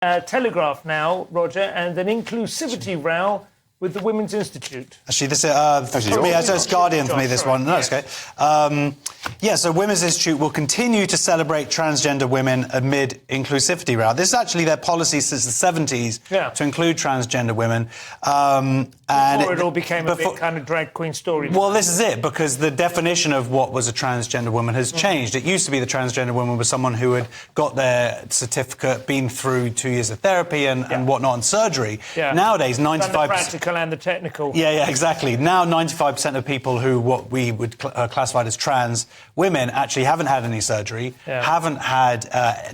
Telegraph now, Roger, and an inclusivity row with the Women's Institute. Actually, this is Guardian for me, this one. No, it's okay. So Women's Institute will continue to celebrate transgender women amid inclusivity row. This is actually their policy since the 70s to include transgender women. Before it all became a bit kind of drag queen story. Well, this is it, because the definition of what was a transgender woman has changed. It used to be the transgender woman was someone who had got their certificate, been through 2 years of therapy and whatnot, and surgery. Nowadays, 95%... the practical and the technical. Yeah, exactly. Now, 95% of people who what we would classify as trans women actually haven't had any surgery, haven't had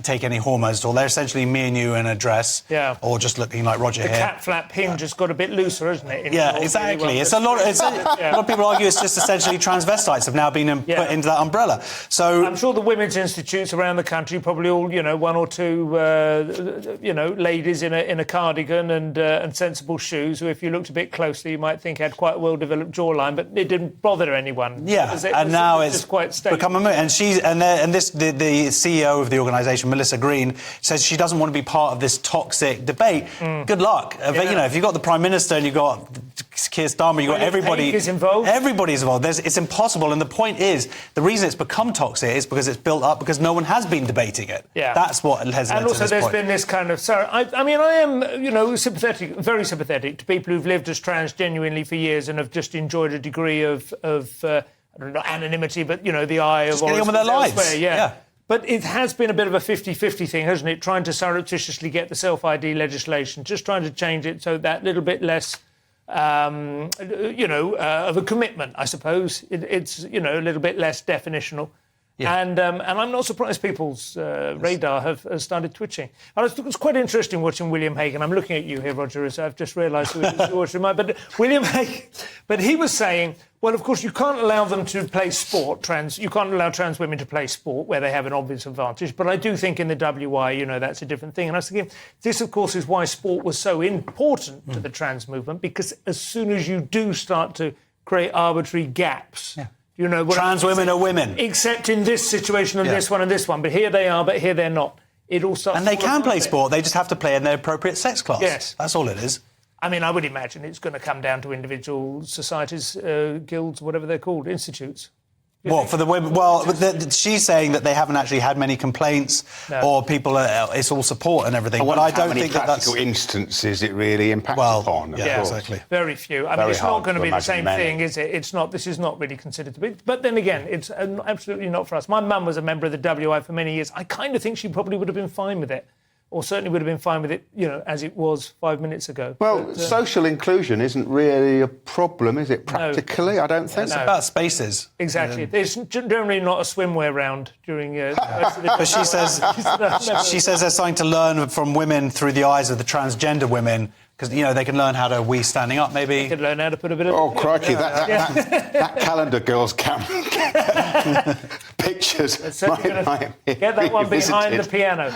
take any hormones at all. They're essentially me and you in a dress, or just looking like Roger here. The cat flap hinge has got a bit looser, isn't it? Exactly. It's a lot. A lot of people argue it's just essentially transvestites have now been put into that umbrella. So I'm sure the women's institutes around the country probably all, one or two, ladies in a cardigan and sensible shoes who, if you looked a bit closely, you might think had quite a well-developed jawline, but it didn't bother anyone. Now it's just quite stable. Become a moot. And the CEO of the organisation, Melissa Green, says she doesn't want to be part of this toxic debate. Good luck. If you've got the Prime Minister and you've got Keir Starmer, you've got everybody... is involved. Everybody's involved. It's impossible. And the point is, the reason it's become toxic is because it's built up because no one has been debating it. That's what has led to this point. And also there's been this kind of... I am, sympathetic, very sympathetic to people who've lived as trans genuinely for years and have just enjoyed a degree of I don't know, anonymity, but, the eye of... Just getting on with their lives. But it has been a bit of a 50-50 thing, hasn't it? Trying to surreptitiously get the self-ID legislation, just trying to change it so that little bit less, of a commitment, I suppose. It's, a little bit less definitional. And I'm not surprised people's radar has started twitching. And it was quite interesting watching William Hague. I'm looking at you here, Roger, as I've just realised who it was watching. But William Hague, he was saying, well, of course, you can't allow them to play sport. You can't allow trans women to play sport where they have an obvious advantage. But I do think in the WI, that's a different thing. And I was thinking, this, of course, is why sport was so important to the trans movement, because as soon as you do start to create arbitrary gaps... trans women are women. Except in this situation and this one and this one. But here they are, but here they're not. It all starts... And they can play sport. They just have to play in their appropriate sex class. Yes. That's all it is. I mean, I would imagine it's going to come down to individual societies, guilds, whatever they're called, institutes. What, for the women? Well, she's saying that they haven't actually had many complaints or people, it's all support and everything. But I don't think that's... practical instances it really impacts upon. Yeah, exactly. Very few. I mean, it's not going to be the same thing, is it? This is not really considered to be. But then again, it's absolutely not for us. My mum was a member of the WI for many years. I kind of think she probably would have been fine with it. Or certainly would have been fine with it, as it was 5 minutes ago. Well, social inclusion isn't really a problem, is it, practically? No. I don't think so. It's about spaces. Exactly. There's generally not a swimwear round during... But she says there's something to learn from women through the eyes of the transgender women, because, they can learn how to wee standing up, maybe. They can learn how to put a bit of... Oh, crikey, that calendar girl's pictures... Get that one behind the piano.